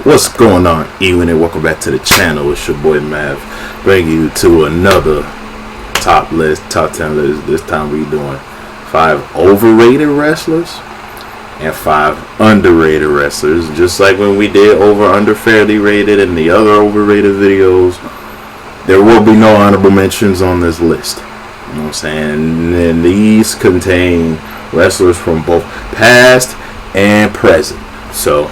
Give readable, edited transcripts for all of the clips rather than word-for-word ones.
What's going on, Ewan, and welcome back to the channel. It's your boy Mav, bringing you to another top 10 list. This time we're doing 5 overrated wrestlers and 5 underrated wrestlers. Just like when we did over under fairly rated and the other overrated videos, there will be no honorable mentions on this list. You know what I'm saying? And these contain wrestlers from both past and present. So,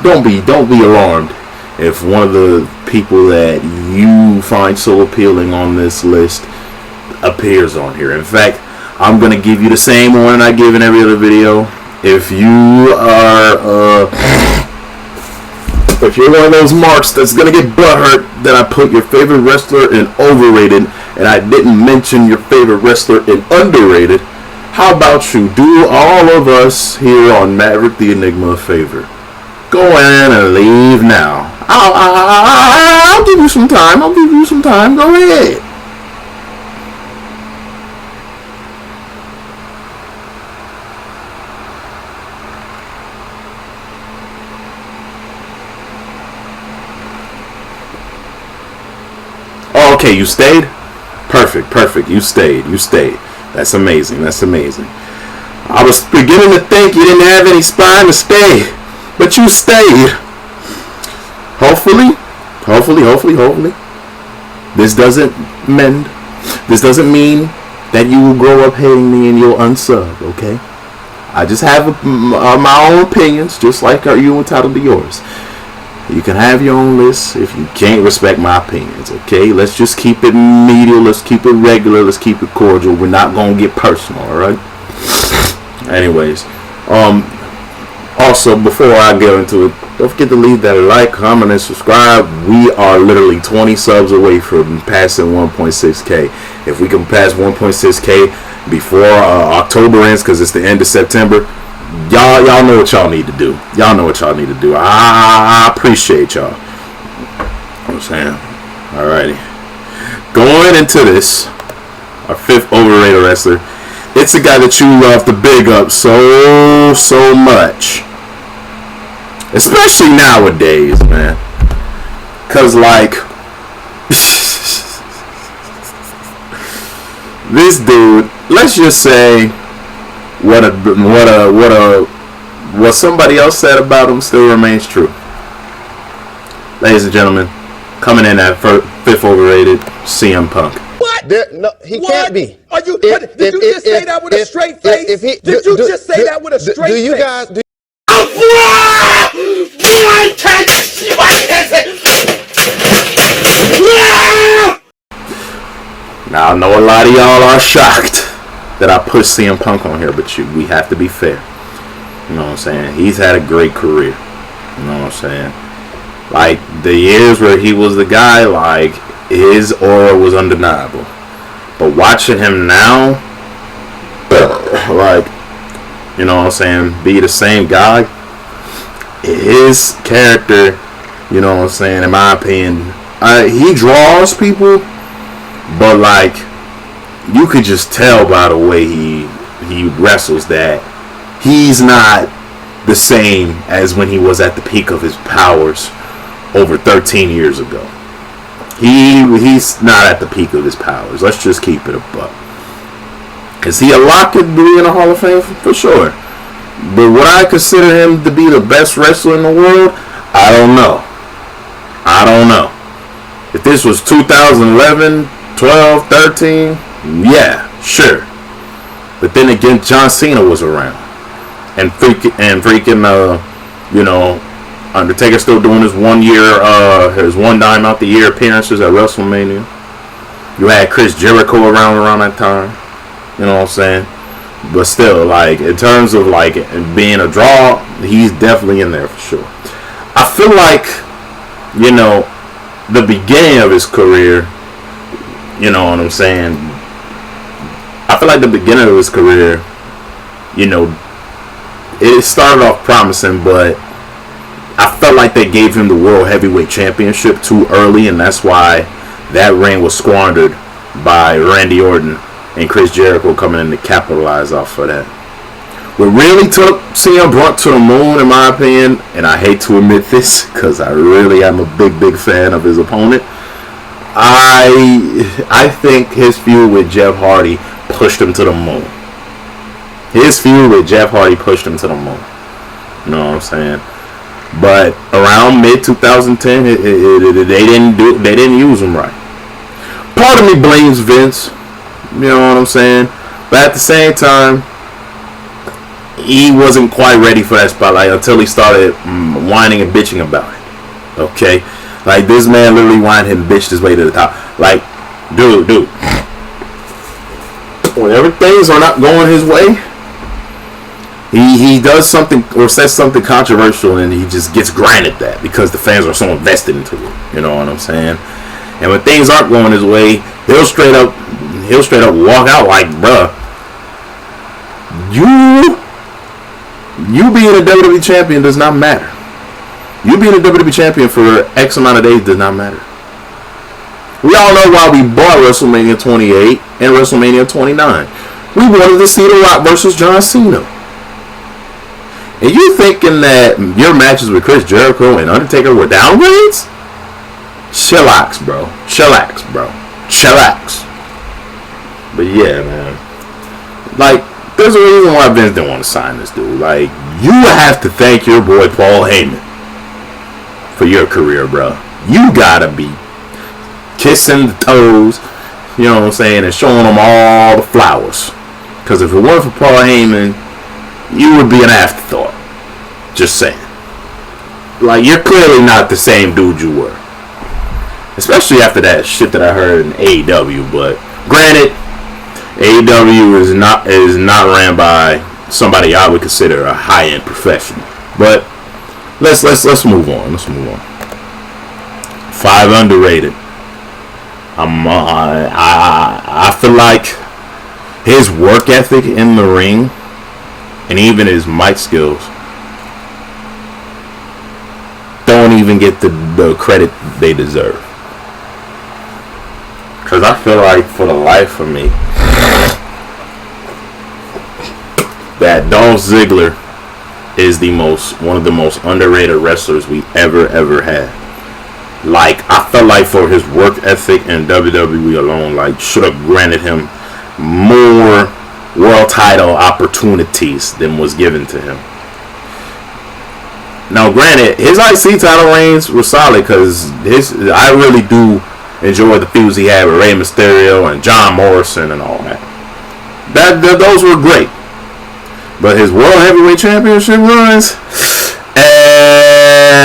don't be alarmed if one of the people that you find so appealing on this list appears on here. In fact, I'm gonna give you the same one I give in every other video. If you are if you're one of those marks that's gonna get butthurt that I put your favorite wrestler in overrated and I didn't mention your favorite wrestler in underrated, how about you do all of us here on Maverick the Enigma a favor? Go in and leave now. I'll give you some time. Go ahead. Oh, okay, you stayed? Perfect. You stayed. That's amazing. I was beginning to think you didn't have any spine to stay. But you stayed. Hopefully. This doesn't mean that you will grow up hating me and you'll unsub, okay? I just have my own opinions, just like you're entitled to yours. You can have your own list if you can't respect my opinions, okay? Let's just keep it medial, let's keep it regular, let's keep it cordial. We're not going to get personal, alright? Anyways, also, before I get into it, don't forget to leave that like, comment, and subscribe. We are literally 20 subs away from passing 1.6K. If we can pass 1.6K before October ends, because it's the end of September, y'all know what y'all need to do. I appreciate y'all. I'm saying, alrighty. Going into this, our 5th overrated wrestler. It's a guy that you love to big up so much. Especially nowadays, man. Cause like this dude, let's just say what somebody else said about him still remains true. Ladies and gentlemen, coming in at 5th overrated, CM Punk. No, he can't be. Are you? Did you just say that with a straight face? Did you just say that with a straight face? Do you guys? Now I know a lot of y'all are shocked that I put CM Punk on here, but we have to be fair. You know what I'm saying? He's had a great career. You know what I'm saying? Like the years where he was the guy, like his aura was undeniable. But watching him now, like, you know what I'm saying, be the same guy, his character, you know what I'm saying, in my opinion, he draws people, but like, you could just tell by the way he wrestles that he's not the same as when he was at the peak of his powers over 13 years ago. He's not at the peak of his powers. Let's just keep it a buck. Is he a lock at being in the Hall of Fame? For sure. But would I consider him to be the best wrestler in the world? I don't know. If this was 2011, 12, 13, yeah, sure. But then again, John Cena was around. And freaking, you know, Undertaker still doing his 1 year, his 1 dime out the year appearances at WrestleMania. You had Chris Jericho around that time. You know what I'm saying? But still, like, in terms of like being a draw, he's definitely in there for sure. I feel like, you know, the beginning of his career, you know what I'm saying? I feel like the beginning of his career, you know, it started off promising, but I felt like they gave him the World Heavyweight Championship too early, and that's why that reign was squandered by Randy Orton and Chris Jericho coming in to capitalize off of that. What really took CM Punk to the moon, in my opinion, and I hate to admit this because I really am a big fan of his opponent. I think his feud with Jeff Hardy pushed him to the moon. His feud with Jeff Hardy pushed him to the moon. You know what I'm saying? But around mid 2010, they didn't use him right. Part of me blames Vince. You know what I'm saying? But at the same time, he wasn't quite ready for that spotlight until he started whining and bitching about it. Okay? Like, this man literally whined and bitched his way to the top. Like, dude. Whenever things are not going his way, he does something or says something controversial, and he just gets granted that because the fans are so invested into it. You know what I'm saying? And when things aren't going his way, he'll straight up walk out like, bruh, you being a WWE champion does not matter. You being a WWE champion for X amount of days does not matter. We all know why we bought WrestleMania 28 and WrestleMania 29. We wanted to see The Rock versus John Cena. And you thinking that your matches with Chris Jericho and Undertaker were downgrades? Chillax, bro. Chillax. But yeah, man. Like, there's a reason why Vince didn't want to sign this dude. Like, you have to thank your boy Paul Heyman for your career, bro. You gotta be kissing the toes, you know what I'm saying, and showing them all the flowers. Because if it weren't for Paul Heyman, you would be an afterthought. Just saying. Like, you're clearly not the same dude you were. Especially after that shit that I heard in AEW. But granted, AEW is not ran by somebody I would consider a high-end professional. But let's move on. Let's move on. 5 underrated. I feel like his work ethic in the ring and even his mic skills don't even get the credit they deserve. Because I feel like for the life of me that Dolph Ziggler is one of the most underrated wrestlers we ever had. Like, I felt like for his work ethic in WWE alone, like, should have granted him more world title opportunities than was given to him. Now, granted, his IC title reigns were solid because I really do enjoy the feuds he had with Rey Mysterio and John Morrison and all that. Those were great. But his World Heavyweight Championship runs,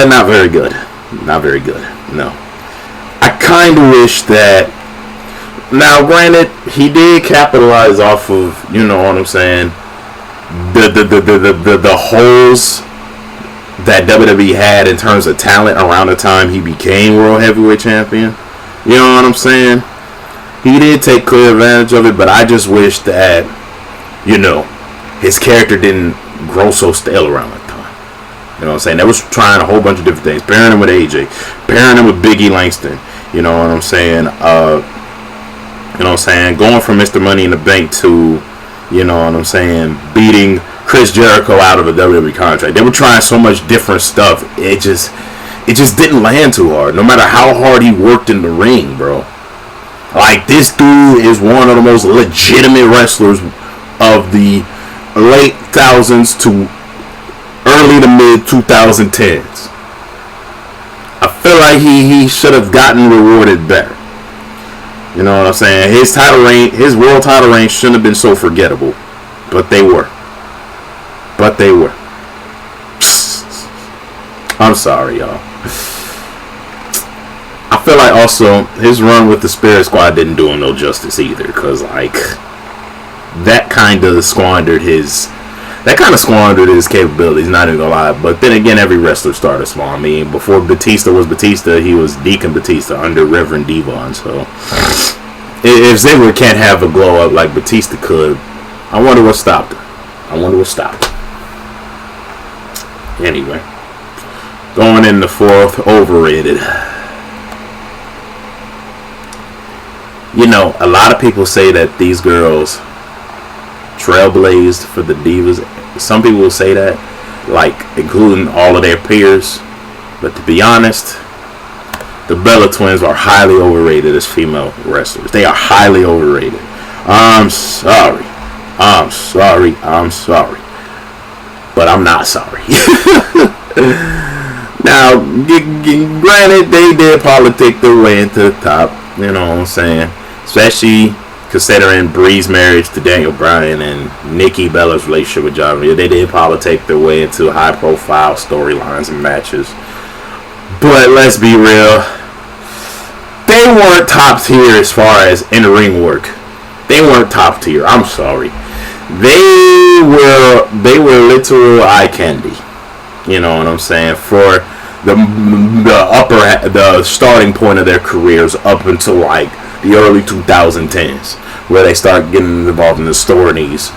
not very good. Not very good. No. I kind of wish that. Now, granted, he did capitalize off of, you know what I'm saying, the holes that WWE had in terms of talent around the time he became World Heavyweight Champion. You know what I'm saying? He did take clear advantage of it, but I just wish that, you know, his character didn't grow so stale around that time. You know what I'm saying? They was trying a whole bunch of different things. Pairing him with AJ. Pairing him with Biggie Langston. You know what I'm saying? You know what I'm saying? Going from Mr. Money in the Bank to, you know what I'm saying, beating Chris Jericho out of a WWE contract. They were trying so much different stuff. It just didn't land too hard. No matter how hard he worked in the ring, bro. Like, this dude is one of the most legitimate wrestlers of the late thousands to early to mid 2010s. I feel like he should have gotten rewarded better. You know what I'm saying? His title reign, his world title reign shouldn't have been so forgettable. But they were. I'm sorry, y'all. I feel like also his run with the Spirit Squad didn't do him no justice either. Because, like, that kind of squandered his capabilities, not even gonna lie. But then again, every wrestler started small. I mean, before Batista was Batista, he was Deacon Batista under Reverend Devon. So if Ziggler can't have a glow up like Batista could, I wonder what stopped him. Anyway, going in the 4th, Overrated. You know, a lot of people say that these girls trailblazed for the Divas. Some people will say that, like including all of their peers. But to be honest, the Bella Twins are highly overrated as female wrestlers. They are highly overrated. I'm sorry. But I'm not sorry. Now, granted, they did politic their way into the top. You know what I'm saying? Especially considering Bree's marriage to Daniel Bryan and Nikki Bella's relationship with John Cena. They did politic their way into high-profile storylines and matches. But let's be real. They weren't top tier as far as in-ring work. They weren't top tier. I'm sorry. They were literal eye candy. You know what I'm saying? For the starting point of their careers up until like the early 2010s, where they start getting involved in the stories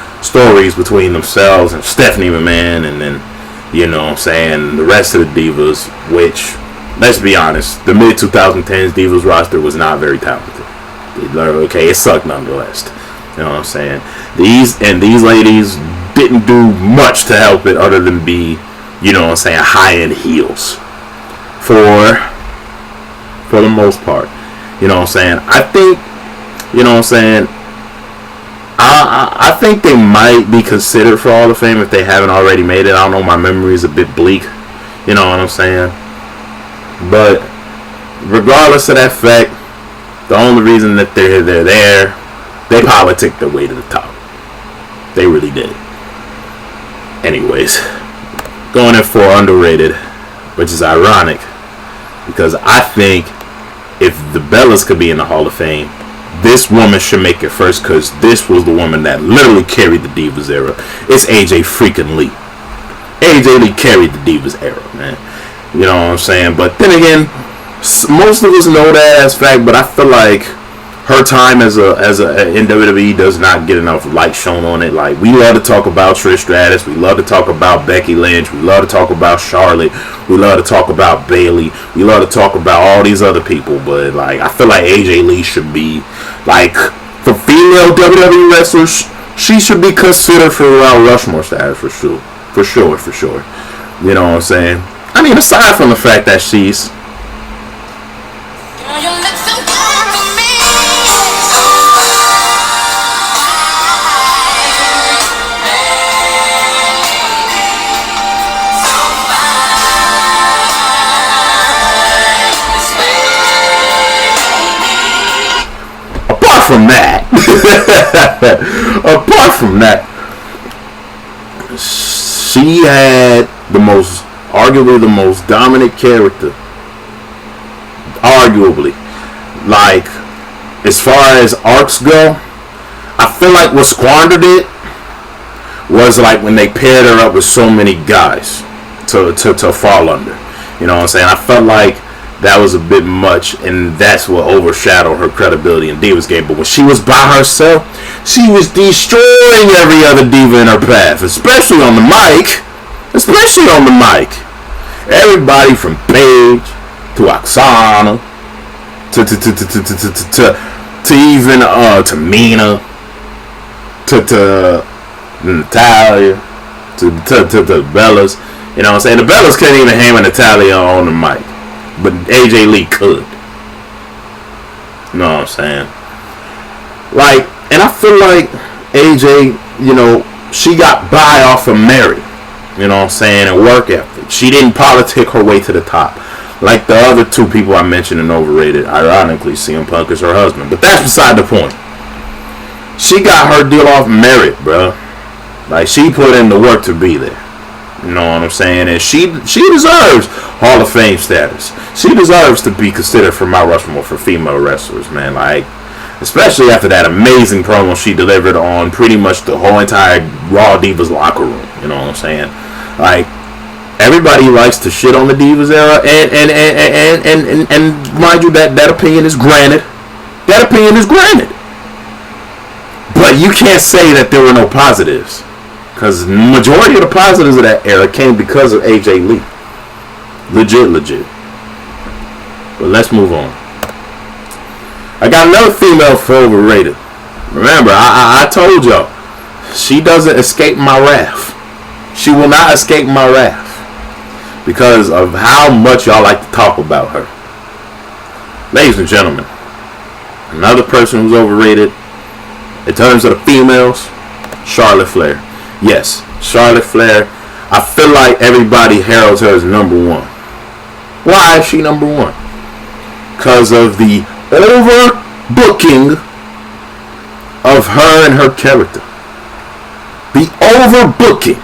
between themselves and Stephanie McMahon, and then, you know what I'm saying, the rest of the Divas, which, let's be honest, the mid 2010s Divas roster was not very talented. Okay, it sucked nonetheless. You know what I'm saying? These ladies didn't do much to help it other than be, you know what I'm saying, high-end heels. For the most part. You know what I'm saying? I think, you know what I'm saying, I think they might be considered for Hall of Fame if they haven't already made it. I don't know, my memory is a bit bleak. You know what I'm saying? But regardless of that fact, the only reason that they're there, they politic their way to the top. They really did. Anyways, going in for underrated, which is ironic, because I think if the Bellas could be in the Hall of Fame, this woman should make it first, because this was the woman that literally carried the Divas era. It's AJ freaking Lee. AJ Lee carried the Divas era, man. You know what I'm saying? But then again, most of us know that as fact, but I feel like her time as a in WWE does not get enough light shown on it. Like, we love to talk about Trish Stratus, we love to talk about Becky Lynch, we love to talk about Charlotte, we love to talk about Bayley, we love to talk about all these other people, but like, I feel like AJ Lee should be, like, for female WWE wrestlers, she should be considered for Mount Rushmore status for sure. You know what I'm saying? I mean, aside from the fact that she's apart from that, she had arguably the most dominant character. Arguably. Like, as far as arcs go, I feel like what squandered it was like when they paired her up with so many guys to fall under. You know what I'm saying? I felt like that was a bit much, and that's what overshadowed her credibility in Divas game. But when she was by herself, she was destroying every other diva in her path, especially on the mic. Everybody from Paige to Oksana to even to Mina to Natalia to the Bellas. You know what I'm saying? The Bellas couldn't even hammer Natalia on the mic, but AJ Lee could. You know what I'm saying? Like, and I feel like AJ, you know, she got by off of Mary. You know what I'm saying? And work ethic. She didn't politic her way to the top like the other two people I mentioned in Overrated. Ironically, CM Punk is her husband, but that's beside the point. She got her deal off merit, bro. Like, she put in the work to be there. You know what I'm saying? And she deserves Hall of Fame status. She deserves to be considered for Mount Rushmore for female wrestlers, man. Like, especially after that amazing promo she delivered on pretty much the whole entire Raw Divas locker room. You know what I'm saying? Like, everybody likes to shit on the Divas era, and mind you, that opinion is granted. That opinion is granted. But you can't say that there were no positives, because the majority of the positives of that era came because of AJ Lee. Legit. But let's move on. I got another female for Overrated. Remember, I told y'all, she doesn't escape my wrath. She will not escape my wrath because of how much y'all like to talk about her. Ladies and gentlemen, another person who's overrated in terms of the females, Charlotte Flair. Yes, Charlotte Flair. I feel like everybody heralds her as number one. Why is she number one? Because of the overbooking of her and her character. The overbooking.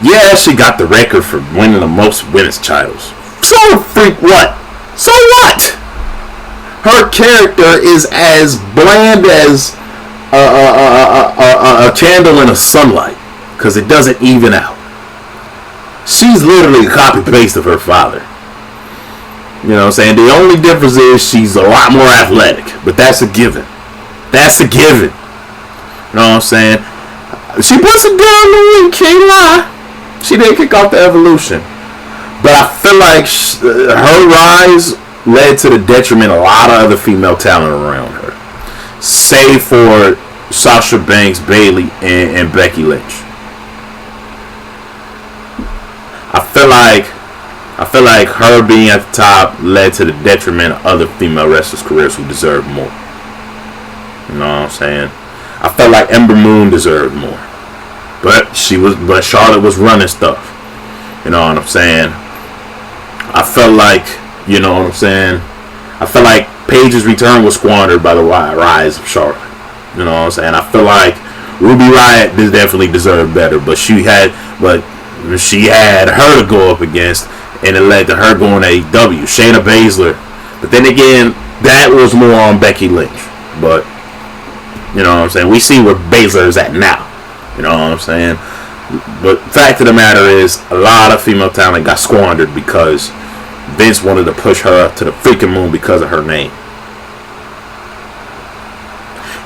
Yeah, she got the record for winning the most women's titles. So freak what? So what? Her character is as bland as a candle in the sunlight, because it doesn't even out. She's literally a copy paste of her father. You know what I'm saying? The only difference is she's a lot more athletic, but that's a given. That's a given. You know what I'm saying? She puts it down the week, can't lie. She didn't kick off the Evolution. But I feel like her rise led to the detriment of a lot of other female talent around her. Save for Sasha Banks, Bayley, and Becky Lynch. I feel like her being at the top led to the detriment of other female wrestlers' careers who deserve more. You know what I'm saying? I felt like Ember Moon deserved more, but Charlotte was running stuff. You know what I'm saying? I felt like, you know what I'm saying? I felt like Paige's return was squandered by the rise of Charlotte. You know what I'm saying? I feel like Ruby Riott definitely deserved better, but she had her to go up against, and it led to her going to AEW. Shayna Baszler, but then again, that was more on Becky Lynch. But you know what I'm saying? We see where Baszler is at now. You know what I'm saying? But fact of the matter is, a lot of female talent got squandered because Vince wanted to push her up to the freaking moon because of her name.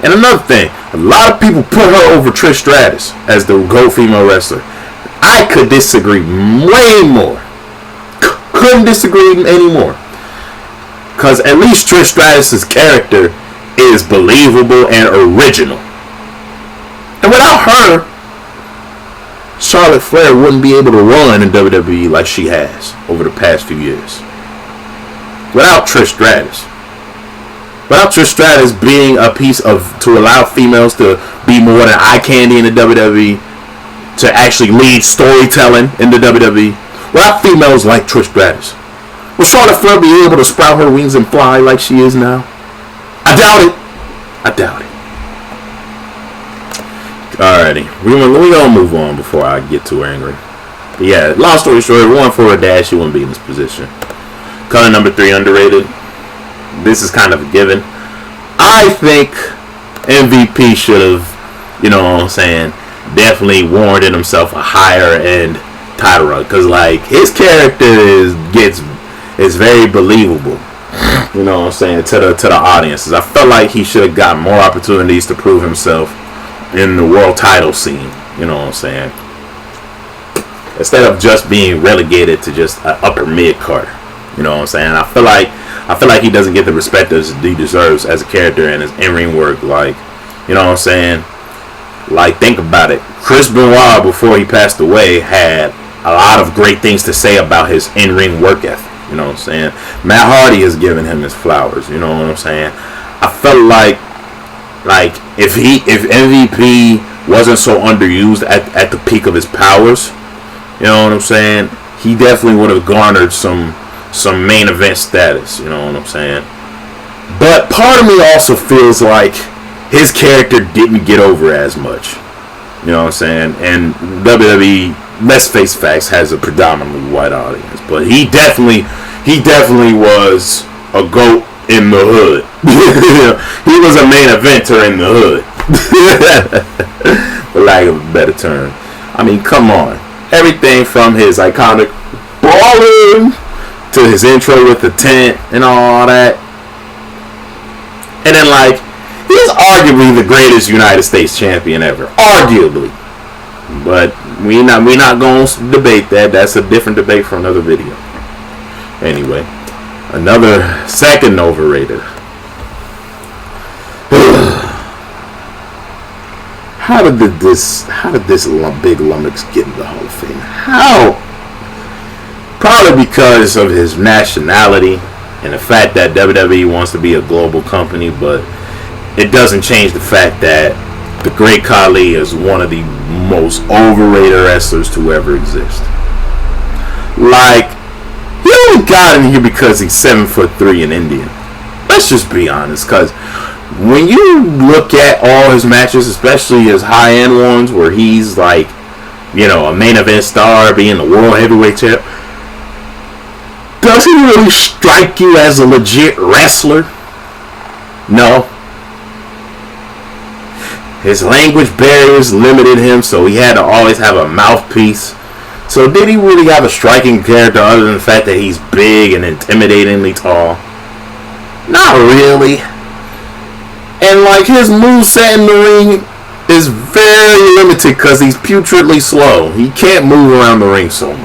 And another thing, a lot of people put her over Trish Stratus as the GOAT female wrestler. I could disagree way more. Couldn't disagree anymore. Because at least Trish Stratus' character is believable and original. And without her, Charlotte Flair wouldn't be able to run in WWE like she has over the past few years. Without Trish Stratus. Without Trish Stratus being a piece of, to allow females to be more than eye candy in the WWE, to actually lead storytelling in the WWE. Without females like Trish Stratus, will Charlotte Flair be able to sprout her wings and fly like she is now? I doubt it. I doubt it. Alrighty, we're gonna move on before I get too angry. But yeah, long story short, if it weren't for her dad, she wouldn't be in this position. Color number 3, underrated. This is kind of a given. I think MVP should have, you know what I'm saying, definitely warranted himself a higher end title run, because like his character is very believable. You know what I'm saying, to the audiences. I felt like he should have gotten more opportunities to prove himself in the world title scene. You know what I'm saying, instead of just being relegated to just an upper mid card. You know what I'm saying. I feel like he doesn't get the respect that he deserves as a character and his in-ring work. Like, you know what I'm saying. Like, think about it. Chris Benoit, before he passed away, had a lot of great things to say about his in-ring work ethic. You know what I'm saying. Matt Hardy has given him his flowers. You know what I'm saying. I felt like if MVP wasn't so underused at the peak of his powers, you know what I'm saying, he definitely would have garnered some main event status. You know what I'm saying. But part of me also feels like his character didn't get over as much. You know what I'm saying? And WWE, let's face facts, has a predominantly white audience. But he definitely was a GOAT in the hood. He was a main eventer in the hood. For lack of a better term. I mean, come on. Everything from his iconic brawling to his intro with the tent and all that. And then, like, he's arguably the greatest United States champion ever. Arguably. But we not going to debate that. That's a different debate for another video. Anyway, another second overrated. how did this big lummox get in the Hall of Fame? How? Probably because of his nationality and the fact that WWE wants to be a global company, but it doesn't change the fact that the Great Khali is one of the most overrated wrestlers to ever exist. Like, he only got in here because he's 7'3" and Indian. Let's just be honest, because when you look at all his matches, especially his high-end ones where he's like, you know, a main event star, being the world heavyweight champ, does he really strike you as a legit wrestler? No. His language barriers limited him, so he had to always have a mouthpiece. So did he really have a striking character other than the fact that he's big and intimidatingly tall? Not really. And like his moveset in the ring is very limited because he's putridly slow. He can't move around the ring so much.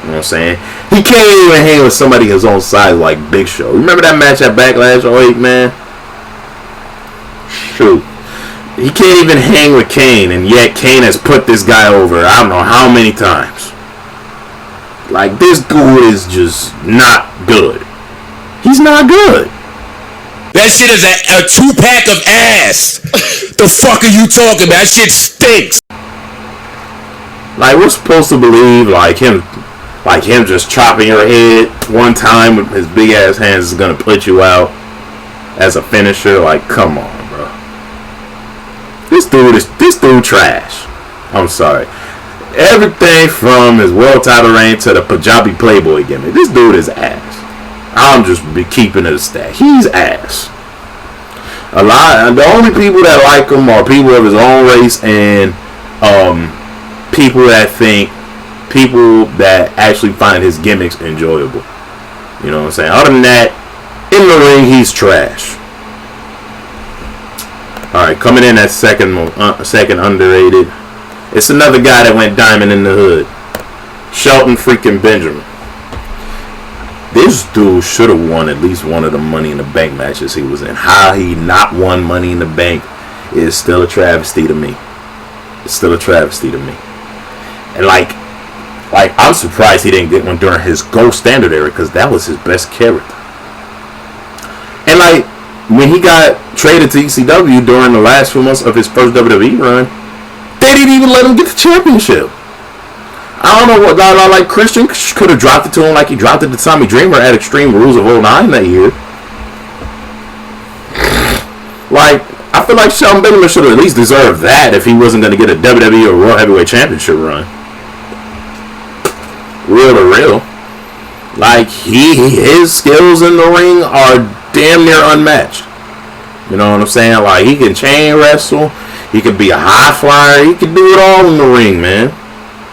You know what I'm saying? He can't even hang with somebody his own size like Big Show. Remember that match at Backlash 08, man? Shoot. He can't even hang with Kane, and yet Kane has put this guy over I don't know how many times. Like, this dude is just not good. He's not good. That shit is a 2-pack of ass. The fuck are you talking about? That shit stinks. Like, we're supposed to believe like him just chopping your head one time with his big ass hands is gonna put you out as a finisher. Like, come on, bro. This dude trash. I'm sorry. Everything from his world title reign to the Punjabi Playboy gimmick, this dude is ass. I'm just be keeping it a stat. He's ass. The only people that like him are people of his own race and people that actually find his gimmicks enjoyable. You know what I'm saying? Other than that, in the ring, he's trash. Alright, coming in at second underrated. It's another guy that went diamond in the hood. Shelton freaking Benjamin. This dude should have won at least one of the Money in the Bank matches he was in. How he not won Money in the Bank is still a travesty to me. It's still a travesty to me. And like I'm surprised he didn't get one during his gold standard era because that was his best character. And like when he got traded to ECW during the last few months of his first WWE run, they didn't even let him get the championship. I don't know what like Christian could have dropped it to him like he dropped it to Tommy Dreamer at Extreme Rules of 09 that year. Like, I feel like Shelton Benjamin should have at least deserved that if he wasn't going to get a WWE or World Heavyweight Championship run. Real to real. Like, his skills in the ring are damn near unmatched. You know what I'm saying? Like, he can chain wrestle. He could be a high flyer. He can do it all in the ring, man.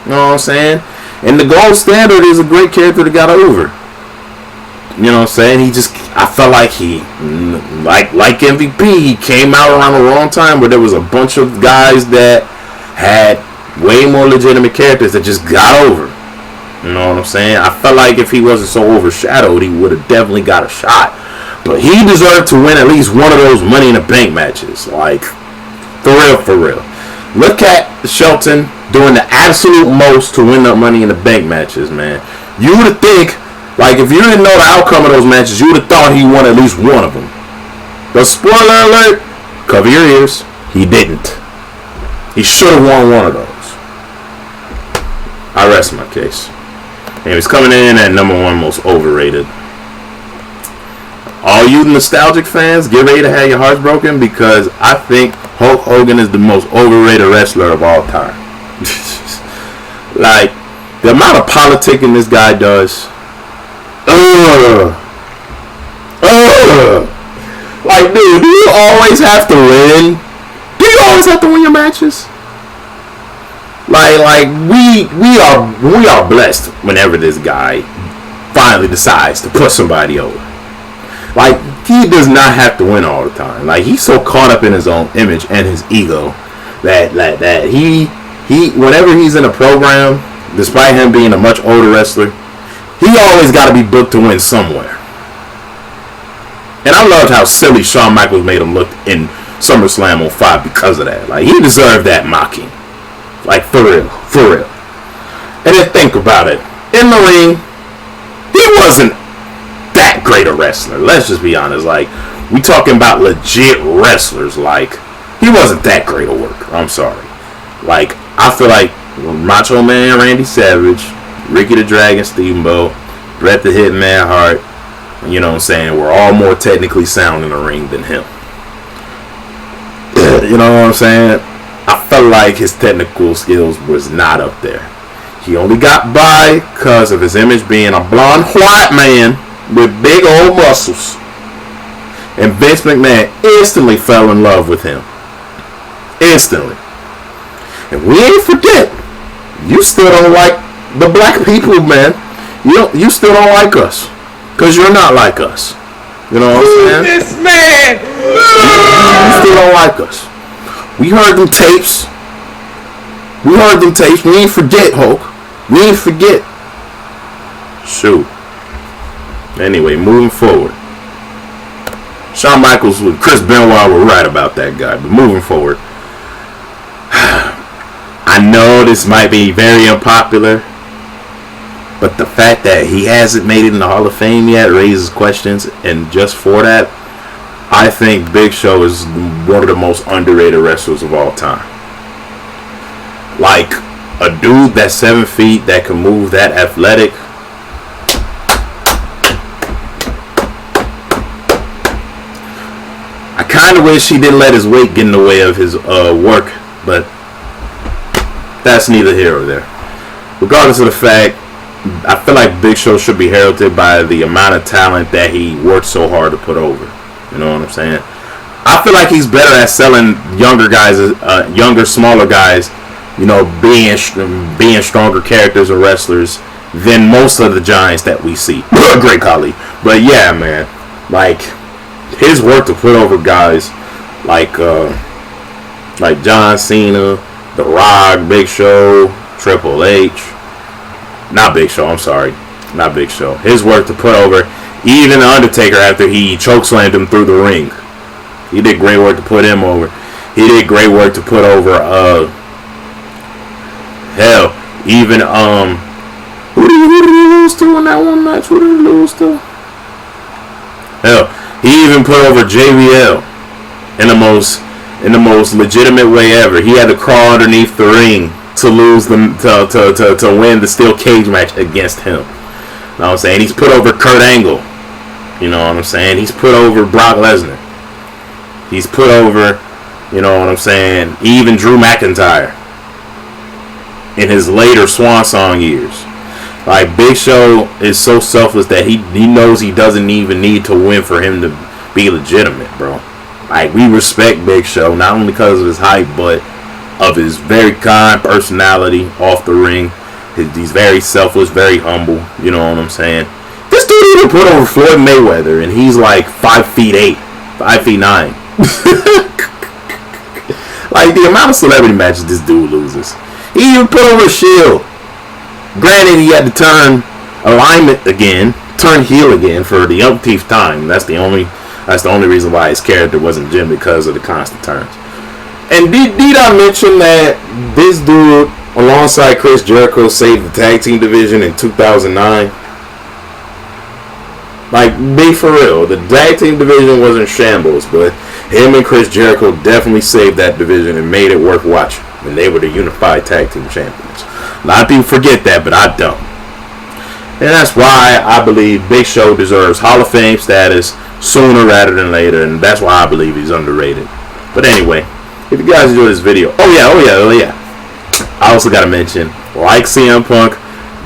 You know what I'm saying? And the gold standard is a great character that got over. You know what I'm saying? I felt like like MVP, he came out around the wrong time where there was a bunch of guys that had way more legitimate characters that just got over. You know what I'm saying? I felt like if he wasn't so overshadowed, he would have definitely got a shot. But he deserved to win at least one of those Money in the Bank matches. Like, for real. Look at Shelton doing the absolute most to win the Money in the Bank matches, man. You would think, like, if you didn't know the outcome of those matches, you would have thought he won at least one of them. But spoiler alert, cover your ears, he didn't. He should have won one of those. I rest my case. And he's coming in at number 1 most overrated. All you nostalgic fans, get ready to have your hearts broken because I think Hulk Hogan is the most overrated wrestler of all time. Like, the amount of politicking this guy does. Like, dude, do you always have to win? Do you always have to win your matches? Like we are blessed whenever this guy finally decides to put somebody over. Like, he does not have to win all the time. Like, he's so caught up in his own image and his ego that he whenever he's in a program, despite him being a much older wrestler, he always got to be booked to win somewhere. And I loved how silly Shawn Michaels made him look in SummerSlam on 5 because of that. Like, he deserved that mocking. Like, for real. For real. And then think about it. In the ring, he wasn't that great a wrestler. Let's just be honest. Like, we talking about legit wrestlers. Like, he wasn't that great a worker. I'm sorry. Like, I feel like Macho Man Randy Savage, Ricky the Dragon Steamboat, Bret the Hitman Hart, you know what I'm saying, were all more technically sound in the ring than him. You know what I'm saying? I felt like his technical skills was not up there. He only got by because of his image being a blonde white man with big old muscles. And Vince McMahon instantly fell in love with him. Instantly. And we ain't forget, you still don't like the black people, man. You still don't like us. Because you're not like us. You know what I'm saying? This man! You still don't like us. We heard them tapes. We ain't forget, Hulk. We ain't forget. Shoot. Anyway, moving forward. Shawn Michaels with Chris Benoit were right about that guy. But moving forward. I know this might be very unpopular, but the fact that he hasn't made it in the Hall of Fame yet raises questions, and just for that, I think Big Show is one of the most underrated wrestlers of all time. Like, a dude that's 7 feet that can move that athletic. I kind of wish he didn't let his weight get in the way of his work, but that's neither here or there. Regardless of the fact, I feel like Big Show should be heralded by the amount of talent that he worked so hard to put over. You know what I'm saying? I feel like he's better at selling younger guys, younger, smaller guys, you know, being stronger characters or wrestlers than most of the giants that we see. Great Khali. But yeah, man, like, his work to put over guys like John Cena, The Rock, Big Show, Triple H. Not Big Show, I'm sorry. Not Big Show. His work to put over even The Undertaker after he chokeslammed him through the ring. He did great work to put him over. He did great work to put over, hell, even, who did he lose to in that one match? Who did he lose to? Hell, he even put over JBL in the most legitimate way ever. He had to crawl underneath the ring to lose them to win the steel cage match against him. You know what I'm saying? He's put over Kurt Angle. You know what I'm saying? He's put over Brock Lesnar. He's put over, you know what I'm saying, even Drew McIntyre in his later Swan Song years. Like, Big Show is so selfless that he knows he doesn't even need to win for him to be legitimate, bro. Like, we respect Big Show not only because of his height, but of his very kind personality off the ring. He's very selfless, very humble. You know what I'm saying? This dude even put over Floyd Mayweather, and he's like 5'8", 5'9". Like, the amount of celebrity matches this dude loses. He even put over Shield. Granted, he had to turn alignment again, turn heel again for the umpteenth time. That's the only reason why his character wasn't Jim, because of the constant turns. And did I mention that this dude, alongside Chris Jericho, saved the tag team division in 2009? Like, be for real, the tag team division was in shambles, but him and Chris Jericho definitely saved that division and made it worth watching when they were the unified tag team champions. A lot of people forget that, but I don't. And that's why I believe Big Show deserves Hall of Fame status sooner rather than later, and that's why I believe he's underrated. But anyway, if you guys enjoyed this video, oh yeah, I also gotta mention, like CM Punk,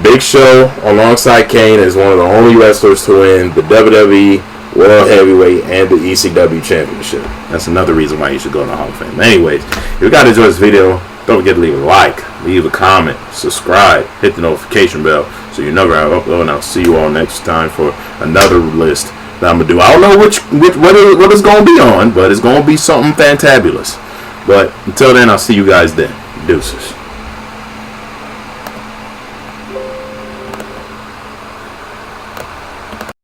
Big Show alongside Kane is one of the only wrestlers to win the WWE World Heavyweight and the ECW Championship. That's another reason why you should go in the Hall of Fame. Anyways, if you guys enjoyed this video, don't forget to leave a like, leave a comment, subscribe, hit the notification bell so you never have upload, and I'll see you all next time for another list that I'm gonna do. I don't know what it's gonna be on, but it's gonna be something fantabulous. But until then, I'll see you guys then. Deuces.